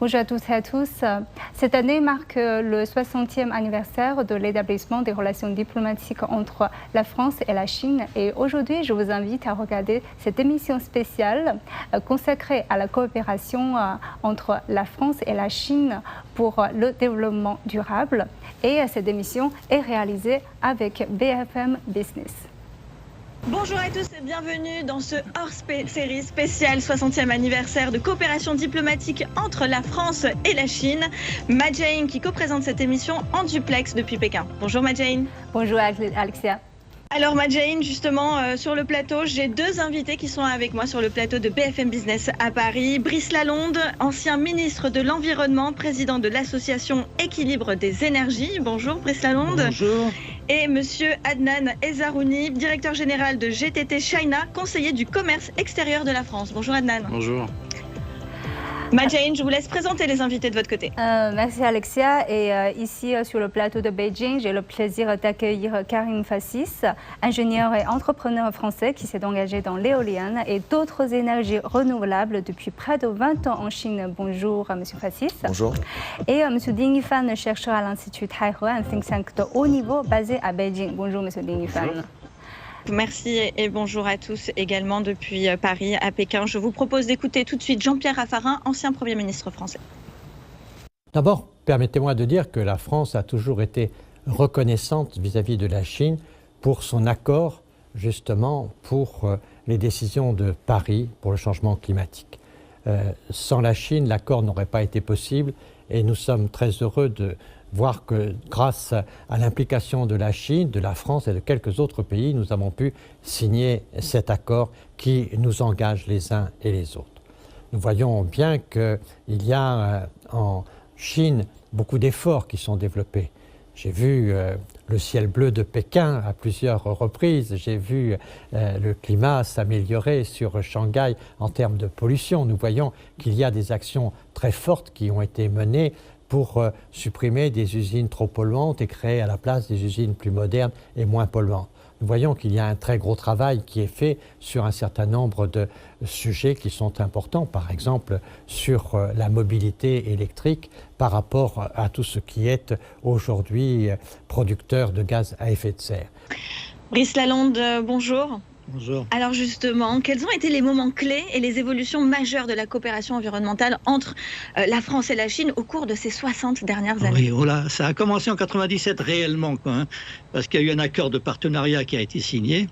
Bonjour à tous et à tous. Cette année marque le 60e anniversaire de l'établissement des relations diplomatiques entre la France et la Chine. Et aujourd'hui, je vous invite à regarder cette émission spéciale consacrée à la coopération entre la France et la Chine pour le développement durable. Et cette émission est réalisée avec BFM Business. Bonjour à tous et bienvenue dans ce hors-série spécial 60e anniversaire de coopération diplomatique entre la France et la Chine. Majane qui co-présente cette émission en duplex depuis Pékin. Bonjour Majane. Bonjour Alexia. Alors Majane, justement sur le plateau, j'ai deux invités qui sont avec moi sur le plateau de BFM Business à Paris. Brice Lalonde, ancien ministre de l'Environnement, président de l'association Équilibre des énergies. Bonjour Brice Lalonde. Bonjour. Et monsieur Adnan Ezarouni, directeur général de GTT China, conseiller du commerce extérieur de la France. Bonjour Adnan. Bonjour. Majane, je vous laisse présenter les invités de votre côté. Merci Alexia. Et ici sur le plateau de Beijing, j'ai le plaisir d'accueillir Karim Fassis, ingénieur et entrepreneur français qui s'est engagé dans l'éolienne et d'autres énergies renouvelables depuis près de 20 ans en Chine. Bonjour monsieur Fassis. Bonjour. Et monsieur Ding Yifan, chercheur à l'Institut Taihe, un think tank de haut niveau basé à Beijing. Bonjour monsieur Ding Yifan. Merci et bonjour à tous également depuis Paris à Pékin. Je vous propose d'écouter tout de suite Jean-Pierre Raffarin, ancien Premier ministre français. D'abord, permettez-moi de dire que la France a toujours été reconnaissante vis-à-vis de la Chine pour son accord justement pour les décisions de Paris pour le changement climatique. Sans la Chine, l'accord n'aurait pas été possible et nous sommes très heureux de voir que grâce à l'implication de la Chine, de la France et de quelques autres pays, nous avons pu signer cet accord qui nous engage les uns et les autres. Nous voyons bien qu'il y a en Chine beaucoup d'efforts qui sont développés. J'ai vu le ciel bleu de Pékin à plusieurs reprises, j'ai vu le climat s'améliorer sur Shanghai en termes de pollution. Nous voyons qu'il y a des actions très fortes qui ont été menées pour supprimer des usines trop polluantes et créer à la place des usines plus modernes et moins polluantes. Nous voyons qu'il y a un très gros travail qui est fait sur un certain nombre de sujets qui sont importants, par exemple sur la mobilité électrique par rapport à tout ce qui est aujourd'hui producteur de gaz à effet de serre. Brice Lalonde, bonjour. Bonjour. Alors justement, quels ont été les moments clés et les évolutions majeures de la coopération environnementale entre la France et la Chine au cours de ces 60 dernières années? Oui, voilà, ça a commencé en 97 réellement, parce qu'il y a eu un accord de partenariat qui a été signé.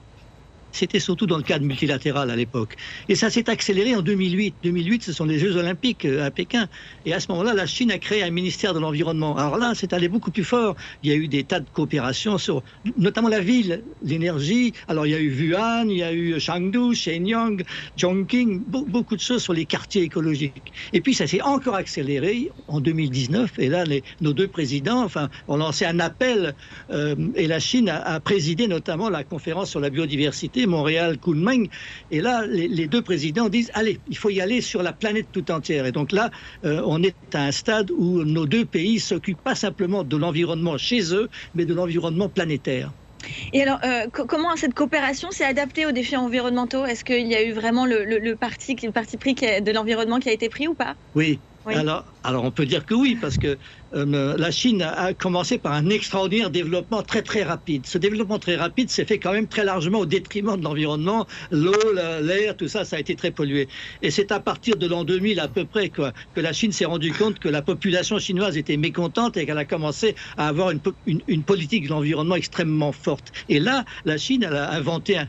C'était surtout dans le cadre multilatéral à l'époque. Et ça s'est accéléré en 2008. 2008, ce sont les Jeux Olympiques à Pékin. Et à ce moment-là, la Chine a créé un ministère de l'Environnement. Alors là, c'est allé beaucoup plus fort. Il y a eu des tas de coopérations sur notamment la ville, l'énergie. Alors il y a eu Wuhan, il y a eu Chengdu, Shenyang, Chongqing, beaucoup de choses sur les quartiers écologiques. Et puis ça s'est encore accéléré en 2019. Et là, nos deux présidents ont lancé un appel. Et la Chine a présidé notamment la conférence sur la biodiversité, Montréal, Kunming. Et là, les deux présidents disent, allez, il faut y aller sur la planète tout entière. Et donc là, on est à un stade où nos deux pays s'occupent pas simplement de l'environnement chez eux, mais de l'environnement planétaire. Et alors, comment cette coopération s'est adaptée aux défis environnementaux? Est-ce qu'il y a eu vraiment le parti pris de l'environnement qui a été pris ou pas? Oui. Oui. Alors on peut dire que oui, parce que la Chine a commencé par un extraordinaire développement très très rapide. Ce développement très rapide s'est fait quand même très largement au détriment de l'environnement. L'eau, l'air, tout ça, ça a été très pollué. Et c'est à partir de l'an 2000 à peu près que la Chine s'est rendue compte que la population chinoise était mécontente et qu'elle a commencé à avoir une politique de l'environnement extrêmement forte. Et là, la Chine elle a inventé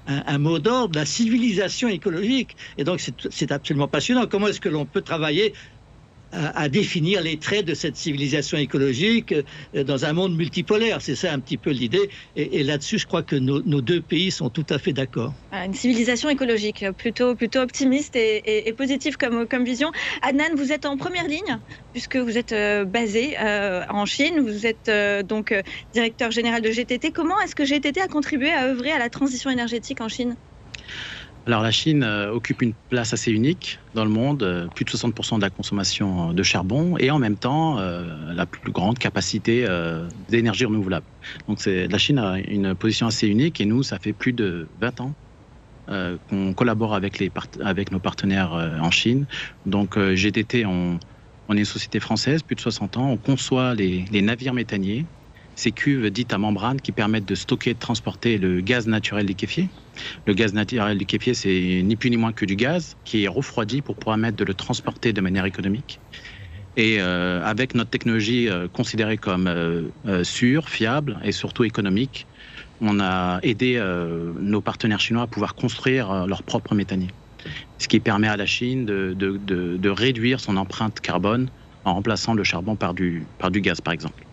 un mot d'ordre, la civilisation écologique. Et donc c'est absolument passionnant. Comment est-ce que l'on peut travailler à définir les traits de cette civilisation écologique dans un monde multipolaire? C'est ça un petit peu l'idée. Et là-dessus, je crois que nos deux pays sont tout à fait d'accord. Une civilisation écologique, plutôt optimiste et positive comme vision. Adnan, vous êtes en première ligne, puisque vous êtes basé en Chine. Vous êtes donc directeur général de GTT. Comment est-ce que GTT a contribué à œuvrer à la transition énergétique en Chine? Alors la Chine occupe une place assez unique dans le monde, plus de 60% de la consommation de charbon et en même temps la plus grande capacité d'énergie renouvelable. Donc la Chine a une position assez unique et nous, ça fait plus de 20 ans qu'on collabore avec nos partenaires en Chine. Donc GTT, on On est une société française, plus de 60 ans. On conçoit les navires méthaniers, ces cuves dites à membrane qui permettent de stocker et de transporter le gaz naturel liquéfié. Le gaz naturel liquéfié, c'est ni plus ni moins que du gaz qui est refroidi pour permettre de le transporter de manière économique. Et avec notre technologie considérée comme sûre, fiable et surtout économique, on a aidé nos partenaires chinois à pouvoir construire leur propre méthanier. Ce qui permet à la Chine de réduire son empreinte carbone en remplaçant le charbon par du gaz, par exemple.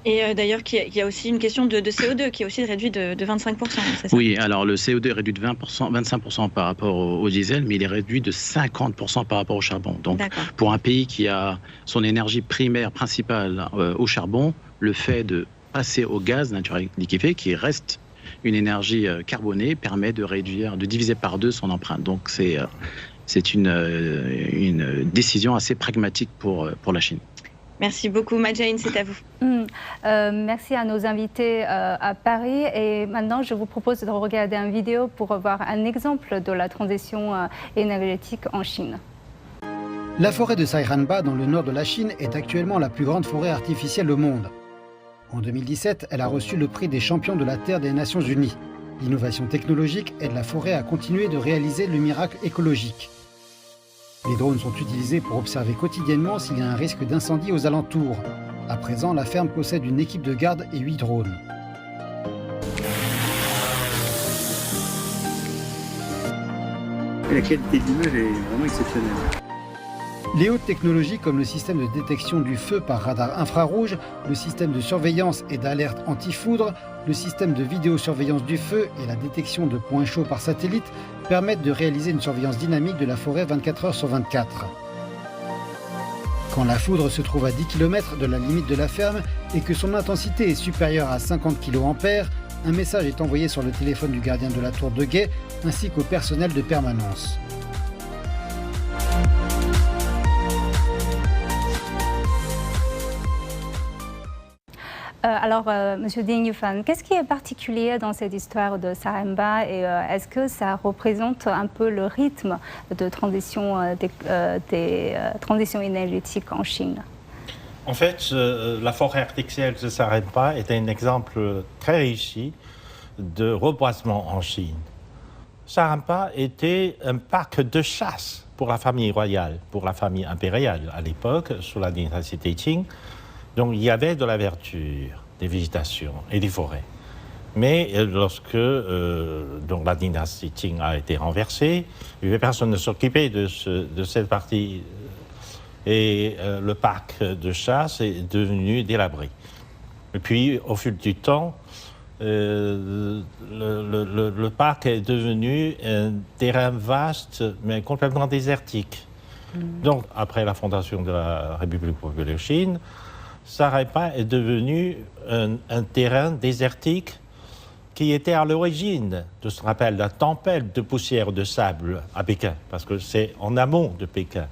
Et d'ailleurs, il y a aussi une question de CO2 qui est aussi réduit de 25%, c'est ça? Oui, alors le CO2 est réduit de 25% par rapport au diesel, mais il est réduit de 50% par rapport au charbon. Donc, pour un pays qui a son énergie primaire principale au charbon, le fait de passer au gaz naturel liquéfié, qui reste une énergie carbonée, permet de diviser par 2 son empreinte. Donc, c'est une décision assez pragmatique pour la Chine. Merci beaucoup, Majane, c'est à vous. Merci à nos invités à Paris. Et maintenant, je vous propose de regarder une vidéo pour voir un exemple de la transition énergétique en Chine. La forêt de Saihanba, dans le nord de la Chine, est actuellement la plus grande forêt artificielle au monde. En 2017, elle a reçu le prix des champions de la Terre des Nations Unies. L'innovation technologique aide la forêt à continuer de réaliser le miracle écologique. Les drones sont utilisés pour observer quotidiennement s'il y a un risque d'incendie aux alentours. À présent, la ferme possède une équipe de garde et 8 drones. La qualité de l'image est vraiment exceptionnelle. Les hautes technologies comme le système de détection du feu par radar infrarouge, le système de surveillance et d'alerte anti-foudre, le système de vidéosurveillance du feu et la détection de points chauds par satellite permettent de réaliser une surveillance dynamique de la forêt 24 heures sur 24. Quand la foudre se trouve à 10 km de la limite de la ferme et que son intensité est supérieure à 50 kA, un message est envoyé sur le téléphone du gardien de la tour de guet ainsi qu'au personnel de permanence. Alors, Monsieur Ding Yufan, qu'est-ce qui est particulier dans cette histoire de Saihanba et est-ce que ça représente un peu le rythme de transition des transitions énergétiques en Chine? En fait, la forêt artificielle de Saihanba est un exemple très réussi de reboisement en Chine. Saihanba était un parc de chasse pour la famille royale, pour la famille impériale à l'époque, sous la dynastie Qing. Donc il y avait de la verdure, des végétations et des forêts. Mais lorsque donc la dynastie Qing a été renversée, personne ne s'occupait de cette partie. Et le parc de chasse est devenu délabré. Et puis, au fil du temps, le parc est devenu un terrain vaste, mais complètement désertique. Donc, après la fondation de la République populaire de Chine, Saihanba est devenu un terrain désertique qui était à l'origine de ce qu'on appelle la tempête de poussière de sable à Pékin, parce que c'est en amont de Pékin.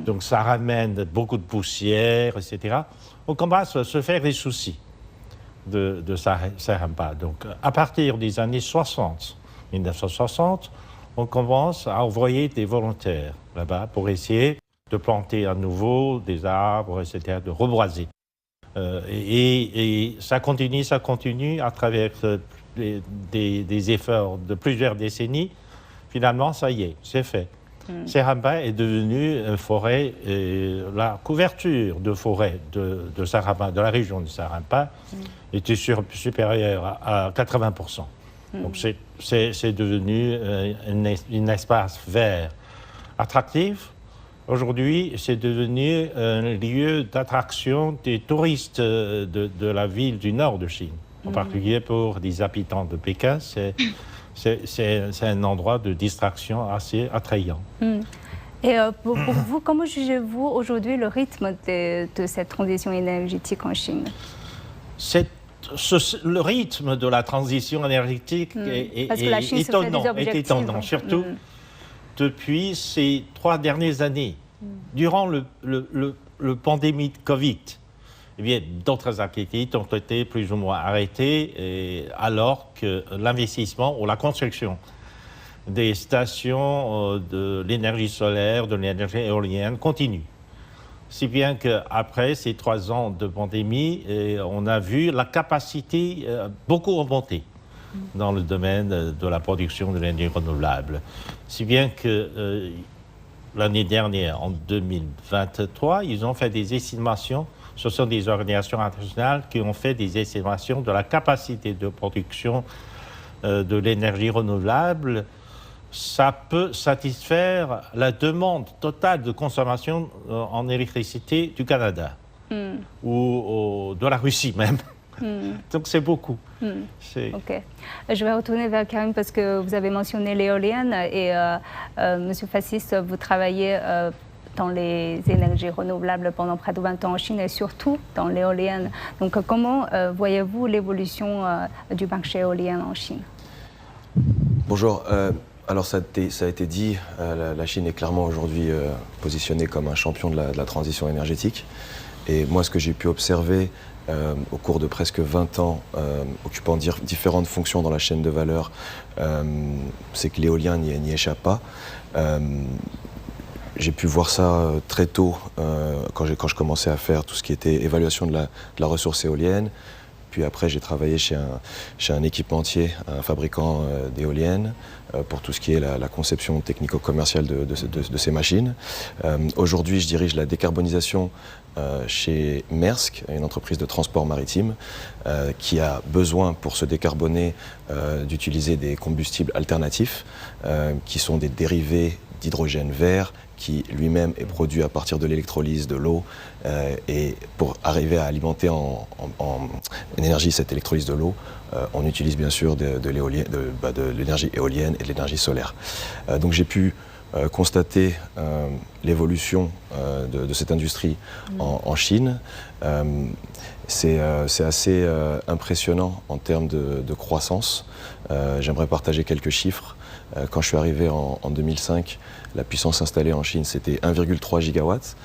Donc ça ramène beaucoup de poussière, etc. On commence à se faire des soucis de Saihanba. Donc à partir des années 1960, on commence à envoyer des volontaires là-bas pour essayer de planter à nouveau des arbres, etc., de reboiser. Et ça continue à travers des efforts de plusieurs décennies. Finalement, ça y est, c'est fait. Saihanba est devenue une forêt, la couverture de forêt de Saihanba, de la région de Saihanba, était supérieure à 80%. Donc c'est devenu un espace vert attractif. Aujourd'hui, c'est devenu un lieu d'attraction des touristes de la ville du nord de Chine. En particulier pour les habitants de Pékin, c'est un endroit de distraction assez attrayant. Et pour vous, comment jugez-vous aujourd'hui le rythme de cette transition énergétique en Chine? Le rythme de la transition énergétique est étonnant, surtout depuis ces 3 dernières années. Durant le pandémie de Covid, eh bien, d'autres activités ont été plus ou moins arrêtées, alors que l'investissement ou la construction des stations de l'énergie solaire, de l'énergie éolienne continue. Si bien qu'après ces 3 ans de pandémie, on a vu la capacité beaucoup augmenter dans le domaine de la production de l'énergie renouvelable. Si bien que l'année dernière, en 2023, ils ont fait des estimations. Ce sont des organisations internationales qui ont fait des estimations de la capacité de production de l'énergie renouvelable. Ça peut satisfaire la demande totale de consommation en électricité du Canada ou de la Russie même. Donc c'est beaucoup. Ok. Je vais retourner vers Karim parce que vous avez mentionné l'éolienne et Monsieur Fassis, vous travaillez dans les énergies renouvelables pendant près de 20 ans en Chine et surtout dans l'éolienne. Donc comment voyez-vous l'évolution du marché éolien en Chine? Bonjour. Alors ça a été dit, la Chine est clairement aujourd'hui positionnée comme un champion de la transition énergétique. Et moi, ce que j'ai pu observer au cours de presque 20 ans, occupant différentes fonctions dans la chaîne de valeur, c'est que l'éolien n'y échappe pas. J'ai pu voir ça très tôt quand je commençais à faire tout ce qui était évaluation de la ressource éolienne. Puis après, j'ai travaillé chez un équipementier, un fabricant d'éoliennes, pour tout ce qui est la conception technico-commerciale de ces machines. Aujourd'hui, je dirige la décarbonisation chez Maersk, une entreprise de transport maritime, qui a besoin pour se décarboner d'utiliser des combustibles alternatifs, qui sont des dérivés d'hydrogène vert, qui lui-même est produit à partir de l'électrolyse de l'eau, et pour arriver à alimenter en énergie cette électrolyse de l'eau, on utilise bien sûr de l'énergie éolienne et de l'énergie solaire. Donc j'ai pu constater l'évolution de cette industrie en Chine. C'est assez impressionnant en termes de croissance. J'aimerais partager quelques chiffres. Quand je suis arrivé en 2005, la puissance installée en Chine, c'était 1,3 gigawatts.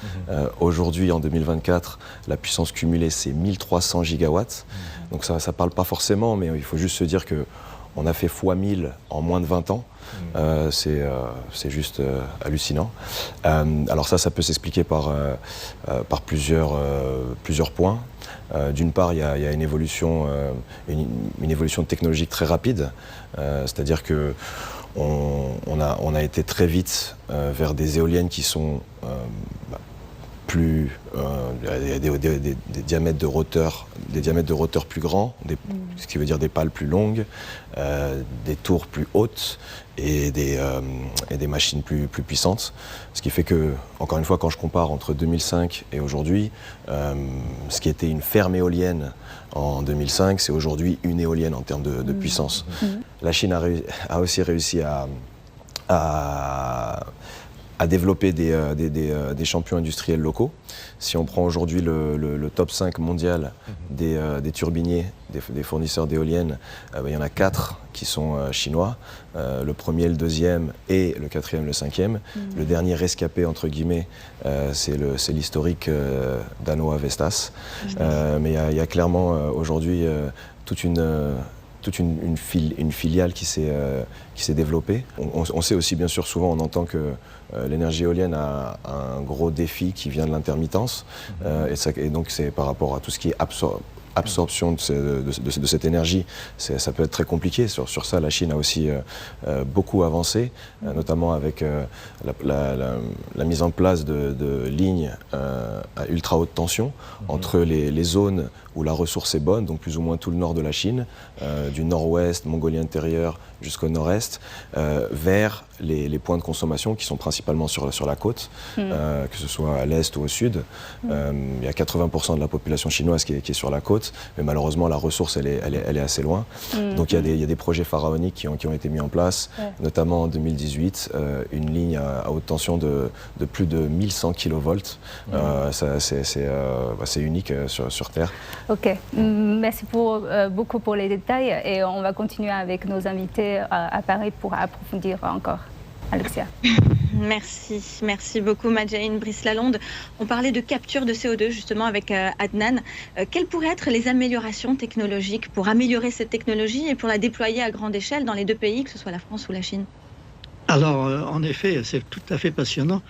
Aujourd'hui, en 2024, la puissance cumulée, c'est 1300 gigawatts. Donc ça ne parle pas forcément, mais il faut juste se dire qu'on a fait x1000 en moins de 20 ans. C'est juste hallucinant. Alors ça peut s'expliquer par plusieurs points. D'une part, il y a une évolution technologique très rapide, c'est-à-dire que on a été très vite vers des éoliennes qui sont plus des diamètres de roteur plus grands, ce qui veut dire des pales plus longues, des tours plus hautes et des machines plus puissantes. Ce qui fait que, encore une fois, quand je compare entre 2005 et aujourd'hui, ce qui était une ferme éolienne en 2005, c'est aujourd'hui une éolienne en termes de puissance. La Chine a aussi réussi à développer des champions industriels locaux. Si on prend aujourd'hui le top 5 mondial des turbiniers, des fournisseurs d'éoliennes, il y en a 4 qui sont chinois. Le premier, le deuxième et le quatrième, le cinquième. Le dernier rescapé, entre guillemets, c'est l'historique danois Vestas. Mais il y a clairement aujourd'hui toute une filiale qui s'est développée. On sait aussi, bien sûr, souvent on entend que l'énergie éolienne a un gros défi qui vient de l'intermittence. Et donc c'est par rapport à tout ce qui est absorption de cette énergie, ça peut être très compliqué. Sur ça, la Chine a aussi beaucoup avancé, notamment avec la mise en place de lignes à ultra haute tension entre les zones où la ressource est bonne, donc plus ou moins tout le nord de la Chine, du nord-ouest, Mongolie intérieure jusqu'au nord-est, vers les points de consommation qui sont principalement sur la côte, que ce soit à l'est ou au sud. Il y a 80% de la population chinoise qui est sur la côte, mais malheureusement la ressource elle est assez loin. Donc il y a des projets pharaoniques qui ont été mis en place, notamment en 2018, une ligne à haute tension de plus de 1100 kV. C'est unique sur Terre. Ok, merci beaucoup pour les détails et on va continuer avec nos invités à Paris pour approfondir encore. Alexia. Merci beaucoup Madjaine Brice-Lalonde. On parlait de capture de CO2 justement avec Adnan. Quelles pourraient être les améliorations technologiques pour améliorer cette technologie et pour la déployer à grande échelle dans les deux pays, que ce soit la France ou la Chine? Alors, en effet, c'est tout à fait passionnant.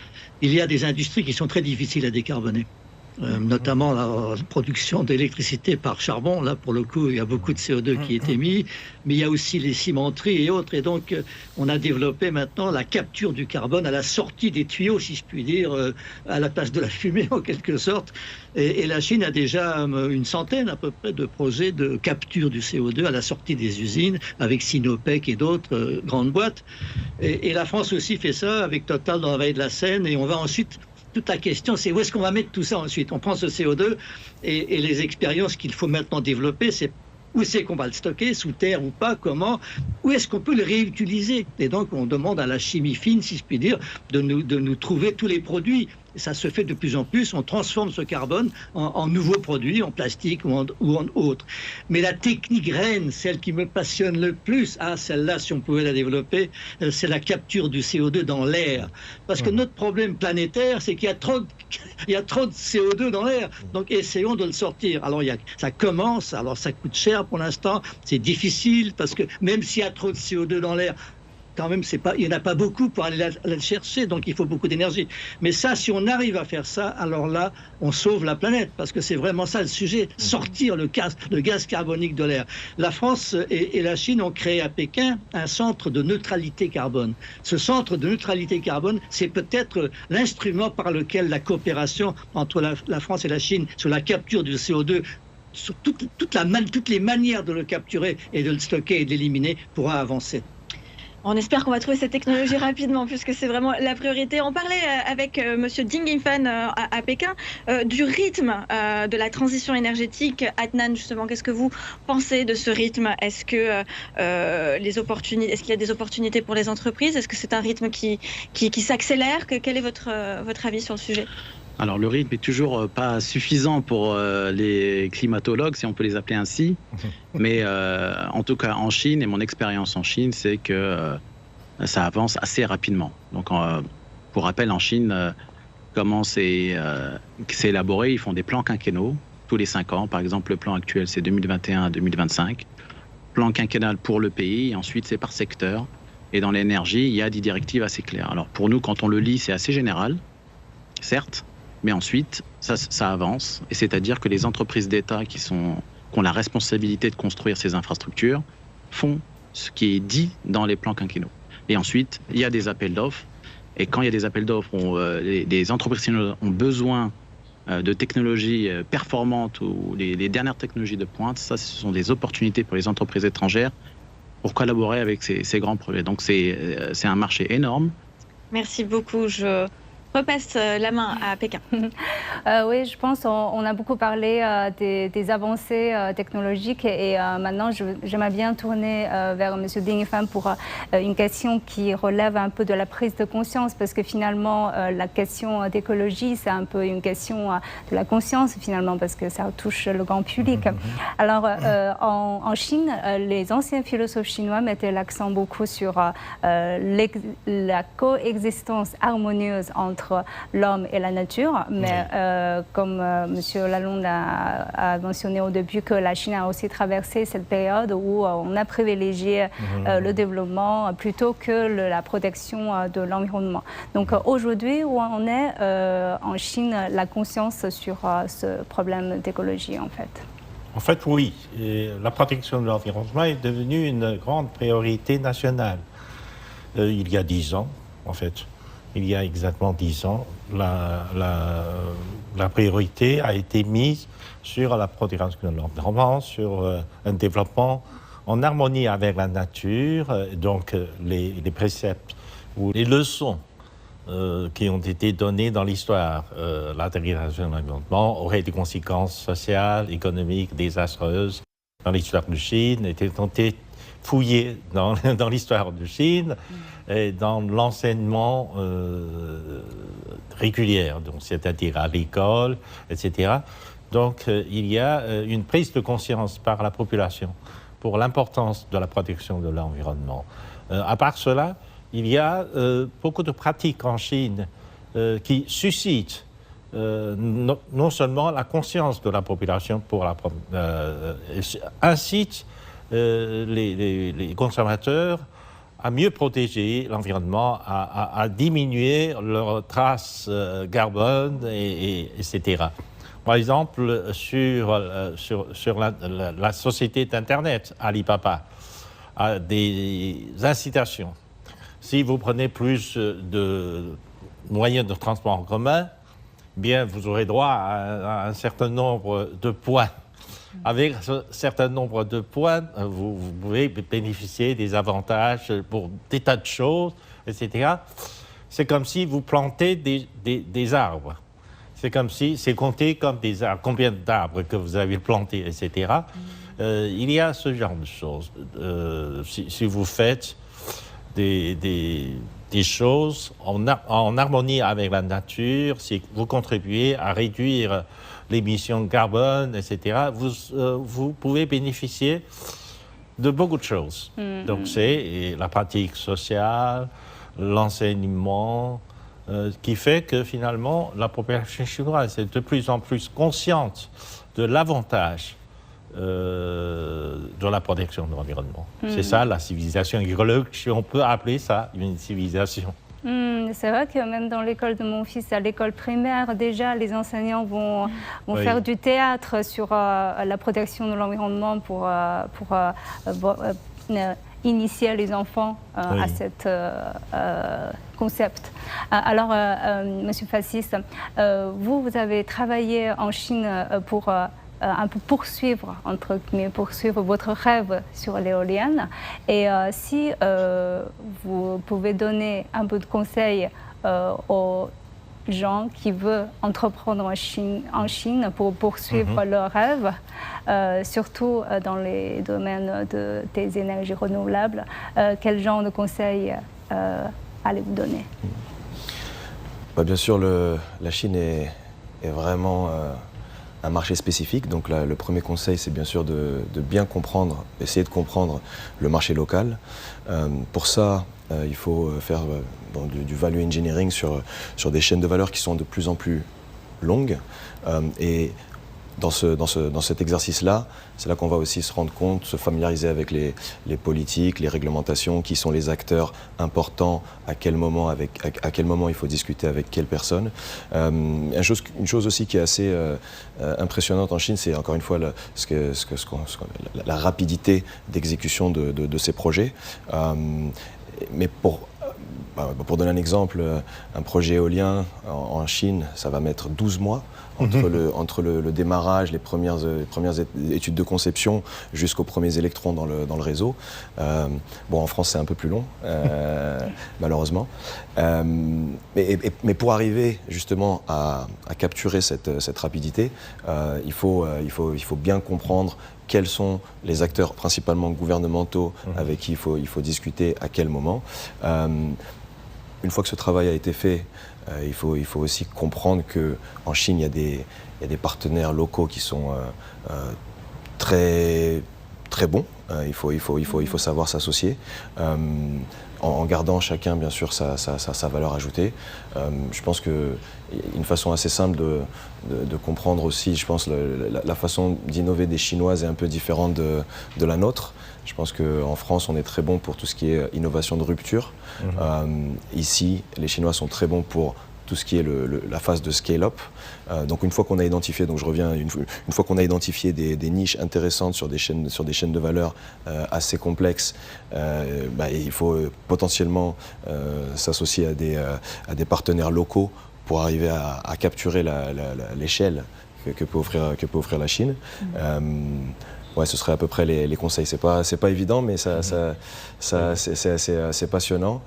Il y a des industries qui sont très difficiles à décarboner. Notamment la production d'électricité par charbon. Là, pour le coup, il y a beaucoup de CO2 qui est émis, mais il y a aussi les cimenteries et autres. Et donc, on a développé maintenant la capture du carbone à la sortie des tuyaux, si je puis dire, à la place de la fumée, en quelque sorte. Et la Chine a déjà une centaine à peu près de projets de capture du CO2 à la sortie des usines, avec Sinopec et d'autres grandes boîtes. Et la France aussi fait ça, avec Total dans la vallée de la Seine. Et on va ensuite... Toute la question, c'est où est-ce qu'on va mettre tout ça ensuite? On prend ce CO2 et les expériences qu'il faut maintenant développer, c'est où c'est qu'on va le stocker, sous terre ou pas, comment, où est-ce qu'on peut le réutiliser? Et donc, on demande à la chimie fine, si je puis dire, de nous trouver tous les produits. Et ça se fait de plus en plus, on transforme ce carbone en nouveaux produits, en plastique ou en autre. Mais la technique reine, celle qui me passionne le plus, celle-là, si on pouvait la développer, c'est la capture du CO2 dans l'air. Parce que notre problème planétaire, c'est qu'il y a trop de CO2 dans l'air. Donc essayons de le sortir. Alors ça commence, alors ça coûte cher pour l'instant, c'est difficile, parce que même s'il y a trop de CO2 dans l'air, quand même, il n'y en a pas beaucoup pour aller la chercher, donc il faut beaucoup d'énergie. Mais ça, si on arrive à faire ça, alors là, on sauve la planète, parce que c'est vraiment ça le sujet, sortir le gaz carbonique de l'air. La France et la Chine ont créé à Pékin un centre de neutralité carbone. Ce centre de neutralité carbone, c'est peut-être l'instrument par lequel la coopération entre la France et la Chine sur la capture du CO2, sur toutes les manières de le capturer et de le stocker et de l'éliminer, pourra avancer. On espère qu'on va trouver cette technologie rapidement, puisque c'est vraiment la priorité. On parlait avec Monsieur Ding Yifan à Pékin du rythme de la transition énergétique. Adnan, justement, qu'est-ce que vous pensez de ce rythme? Est-ce que est-ce qu'il y a des opportunités pour les entreprises? Est-ce que c'est un rythme qui s'accélère? Quel est votre avis sur le sujet? Alors le rythme est toujours pas suffisant pour les climatologues, si on peut les appeler ainsi. Mais en tout cas en Chine, et mon expérience en Chine, c'est que ça avance assez rapidement. Donc pour rappel, en Chine, comment c'est élaboré? Ils font des plans quinquennaux tous les 5 ans. Par exemple, le plan actuel, c'est 2021 à 2025. Plan quinquennal pour le pays, et ensuite c'est par secteur. Et dans l'énergie, il y a des directives assez claires. Alors pour nous, quand on le lit, c'est assez général, certes. Mais ensuite, ça avance, et c'est-à-dire que les entreprises d'État qui ont la responsabilité de construire ces infrastructures font ce qui est dit dans les plans quinquennaux. Et ensuite, il y a des appels d'offres, et quand il y a des appels d'offres, les entreprises ont besoin de technologies performantes ou les dernières technologies de pointe. Ça, ce sont des opportunités pour les entreprises étrangères pour collaborer avec ces grands projets. Donc c'est un marché énorme. Merci beaucoup. Je repasse la main à Pékin. Oui, je pense qu'on a beaucoup parlé des avancées technologiques et maintenant j'aimerais bien tourner vers M. Ding Yifan pour une question qui relève un peu de la prise de conscience, parce que finalement la question d'écologie, c'est un peu une question de la conscience finalement, parce que ça touche le grand public. Alors en Chine, les anciens philosophes chinois mettaient l'accent beaucoup sur la coexistence harmonieuse entre l'homme et la nature, mais comme M. Lalonde a mentionné au début, que la Chine a aussi traversé cette période où on a privilégié le développement plutôt que la protection de l'environnement. Donc aujourd'hui, où on est en Chine, la conscience sur ce problème d'écologie en fait? En fait, oui. Et la protection de l'environnement est devenue une grande priorité nationale. Il y a 10 ans, en fait. Il y a exactement 10 ans, la priorité a été mise sur la protection de l'environnement, sur un développement en harmonie avec la nature. Donc les préceptes ou les leçons qui ont été données dans l'histoire, la dégradation de l'environnement aurait des conséquences sociales, économiques désastreuses dans l'histoire de Chine, ont été fouillées dans l'histoire de Chine. Et dans l'enseignement régulier, c'est-à-dire à l'école, etc. Donc il y a une prise de conscience par la population pour l'importance de la protection de l'environnement. À part cela, il y a beaucoup de pratiques en Chine qui suscitent non seulement la conscience de la population, incitent les consommateurs à mieux protéger l'environnement, à diminuer leurs traces carbone, etc. Par exemple, sur la société d'Internet, Alibaba, a des incitations. Si vous prenez plus de moyens de transport en commun, bien, vous aurez droit à un certain nombre de points. Avec ce certain nombre de points, vous pouvez bénéficier des avantages pour des tas de choses, etc. C'est comme si vous plantez des arbres. C'est comme si, c'est compté comme des arbres, combien d'arbres que vous avez plantés, etc. Il y a ce genre de choses. Si vous faites des choses en harmonie avec la nature, si vous contribuez à réduire l'émission carbone, etc., vous pouvez bénéficier de beaucoup de choses. Donc c'est la pratique sociale, l'enseignement, qui fait que finalement la population chinoise est de plus en plus consciente de l'avantage de la protection de l'environnement. C'est ça la civilisation écologique, si on peut appeler ça une civilisation. C'est vrai que même dans l'école de mon fils, à l'école primaire, déjà, les enseignants vont faire du théâtre sur la protection de l'environnement pour initier les enfants à cet concept. Alors, Monsieur Fassis, vous avez travaillé en Chine pour un peu poursuivre votre rêve sur l'éolienne. Et si vous pouvez donner un peu de conseils aux gens qui veulent entreprendre en Chine pour poursuivre leurs rêves, surtout dans les domaines des énergies renouvelables, quel genre de conseils allez-vous donner? Bien sûr, la Chine est vraiment un marché spécifique. Donc le premier conseil, c'est bien sûr de bien comprendre, essayer de comprendre le marché local. Pour ça, il faut faire du value engineering sur des chaînes de valeur qui sont de plus en plus longues. Et dans cet exercice-là, c'est là qu'on va aussi se rendre compte, se familiariser avec les politiques, les réglementations, qui sont les acteurs importants, à quel moment il faut discuter avec quelle personne. Une chose aussi qui est assez impressionnante en Chine, c'est encore une fois la rapidité d'exécution de ces projets. Mais pour donner un exemple, un projet éolien en Chine, ça va mettre 12 mois entre le démarrage, les premières études de conception jusqu'aux premiers électrons dans le réseau. En France, c'est un peu plus long, malheureusement. Mais pour arriver justement à capturer cette rapidité, il faut bien comprendre quels sont les acteurs principalement gouvernementaux avec qui il faut discuter à quel moment. Une fois que ce travail a été fait, il faut aussi comprendre qu'en Chine, il y a des partenaires locaux qui sont très, très bons. Il faut savoir s'associer en gardant chacun, bien sûr, sa valeur ajoutée. Je pense qu'une façon assez simple de comprendre aussi, je pense, la façon d'innover des Chinoises est un peu différente de la nôtre. Je pense qu'en France, on est très bon pour tout ce qui est innovation de rupture. Ici, les Chinois sont très bons pour tout ce qui est la phase de scale-up. Donc une fois qu'on a identifié, une fois qu'on a identifié des niches intéressantes sur des chaînes de valeur assez complexes, il faut potentiellement s'associer à des partenaires locaux pour arriver à capturer l'échelle que peut offrir la Chine. Ce serait à peu près les conseils. C'est pas évident, mais c'est assez passionnant.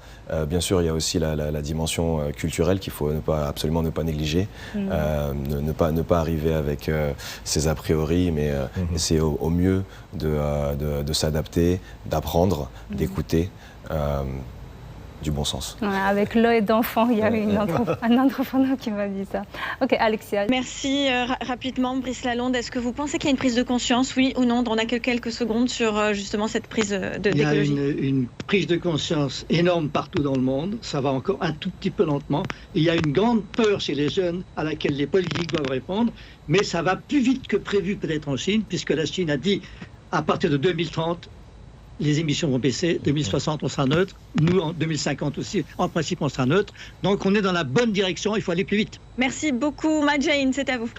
Bien sûr, il y a aussi la dimension culturelle qu'il faut absolument ne pas négliger. Ne pas arriver avec ses a priori, mais essayer au mieux de s'adapter, d'apprendre, d'écouter. Du bon sens. Avec l'œil d'enfant, il y a un entrepreneur qui m'a dit ça. Ok, Alexia. Merci. Rapidement, Brice Lalonde, est-ce que vous pensez qu'il y a une prise de conscience, oui ou non? On n'a que quelques secondes sur justement cette prise d'écologie. Il y a une prise de conscience énorme partout dans le monde. Ça va encore un tout petit peu lentement. Il y a une grande peur chez les jeunes à laquelle les politiques doivent répondre. Mais ça va plus vite que prévu peut-être en Chine, puisque la Chine a dit à partir de 2030, les émissions vont baisser. 2060, on sera neutre. Nous, en 2050 aussi, en principe, on sera neutre. Donc, on est dans la bonne direction. Il faut aller plus vite. Merci beaucoup, Madjain. C'est à vous.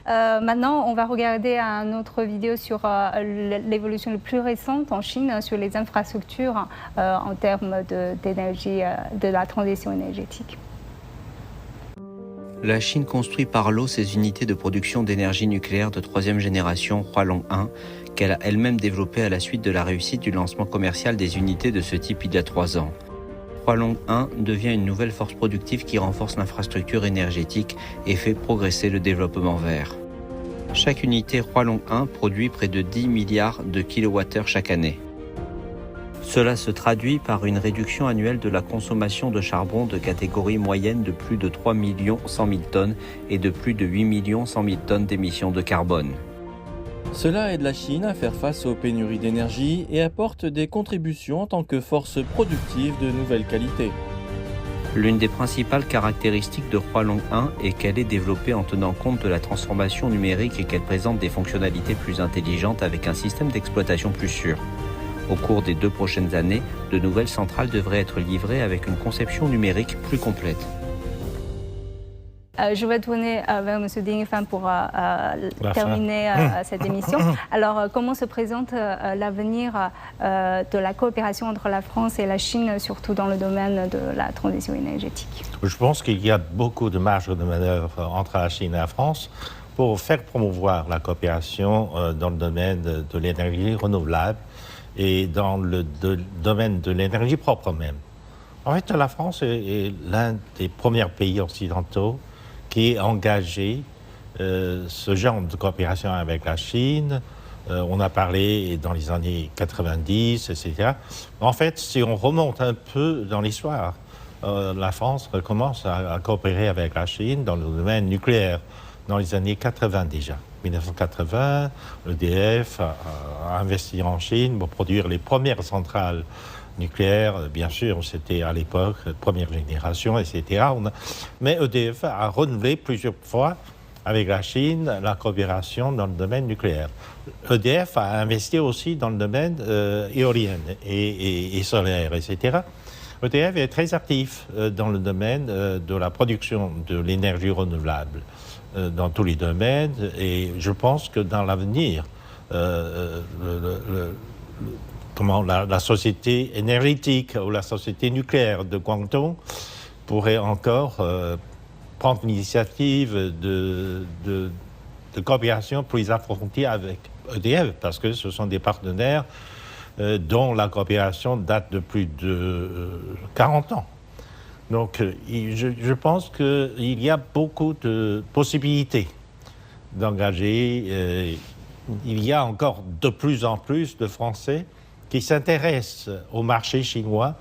Maintenant, on va regarder une autre vidéo sur l'évolution la plus récente en Chine sur les infrastructures en termes d'énergie, de la transition énergétique. La Chine construit par lot ses unités de production d'énergie nucléaire de 3e génération Hualong 1, qu'elle a elle-même développée à la suite de la réussite du lancement commercial des unités de ce type il y a 3 ans. Hualong 1 devient une nouvelle force productive qui renforce l'infrastructure énergétique et fait progresser le développement vert. Chaque unité Hualong 1 produit près de 10 milliards de kWh chaque année. Cela se traduit par une réduction annuelle de la consommation de charbon de catégorie moyenne de plus de 3 100 000 tonnes et de plus de 8 100 000 tonnes d'émissions de carbone. Cela aide la Chine à faire face aux pénuries d'énergie et apporte des contributions en tant que force productive de nouvelle qualité. L'une des principales caractéristiques de Hualong 1 est qu'elle est développée en tenant compte de la transformation numérique et qu'elle présente des fonctionnalités plus intelligentes avec un système d'exploitation plus sûr. Au cours des 2 prochaines années, de nouvelles centrales devraient être livrées avec une conception numérique plus complète. Je vais tourner vers M. Ding Fan pour terminer cette émission. Alors, comment se présente l'avenir de la coopération entre la France et la Chine, surtout dans le domaine de la transition énergétique? Je pense qu'il y a beaucoup de marge de manœuvre entre la Chine et la France pour faire promouvoir la coopération dans le domaine de l'énergie renouvelable et dans le domaine de l'énergie propre même. En fait, la France est l'un des premiers pays occidentaux qui est engagé ce genre de coopération avec la Chine. On a parlé dans les années 90, etc. En fait, si on remonte un peu dans l'histoire, la France commence à coopérer avec la Chine dans le domaine nucléaire dans les années 80 déjà. 1980, EDF a investi en Chine pour produire les premières centrales nucléaires. Bien sûr, c'était à l'époque première génération, etc. Mais EDF a renouvelé plusieurs fois avec la Chine la coopération dans le domaine nucléaire. EDF a investi aussi dans le domaine éolien et solaire, etc. EDF est très actif dans le domaine de la production de l'énergie renouvelable dans tous les domaines, et je pense que dans l'avenir, la société énergétique ou la société nucléaire de Guangdong pourrait encore prendre l'initiative de coopération plus approfondie avec EDF, parce que ce sont des partenaires dont la coopération date de plus de 40 ans. Donc, je pense qu'il y a beaucoup de possibilités d'engager. Il y a encore de plus en plus de Français qui s'intéressent au marché chinois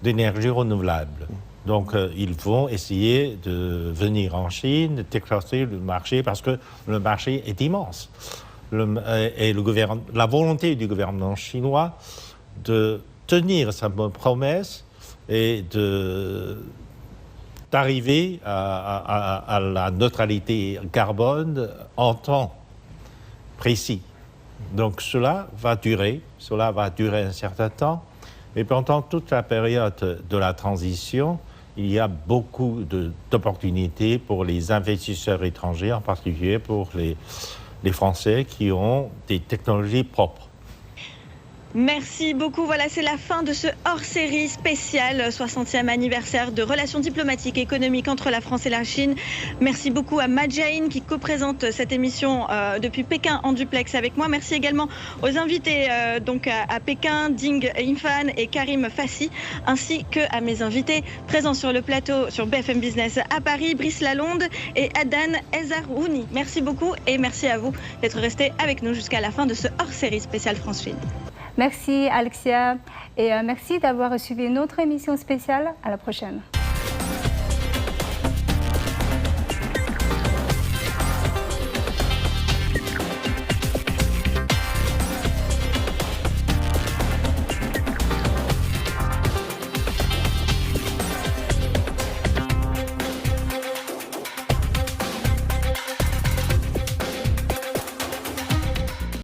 d'énergie renouvelable. Donc, ils vont essayer de venir en Chine, d'exploiter le marché, parce que le marché est immense. La volonté du gouvernement chinois de tenir sa promesse et d'arriver à la neutralité carbone en temps précis. Donc cela va durer un certain temps, et pendant toute la période de la transition, il y a beaucoup d'opportunités pour les investisseurs étrangers, en particulier pour les Français qui ont des technologies propres. Merci beaucoup. Voilà, c'est la fin de ce hors-série spécial 60e anniversaire de relations diplomatiques et économiques entre la France et la Chine. Merci beaucoup à Madjain qui co-présente cette émission depuis Pékin en duplex avec moi. Merci également aux invités donc à Pékin, Ding Infan et Karim Fassi, ainsi que à mes invités présents sur le plateau sur BFM Business à Paris, Brice Lalonde et Adan Ezarouni. Merci beaucoup et merci à vous d'être restés avec nous jusqu'à la fin de ce hors-série spécial France-Chine. Merci Alexia et merci d'avoir suivi notre émission spéciale. À la prochaine.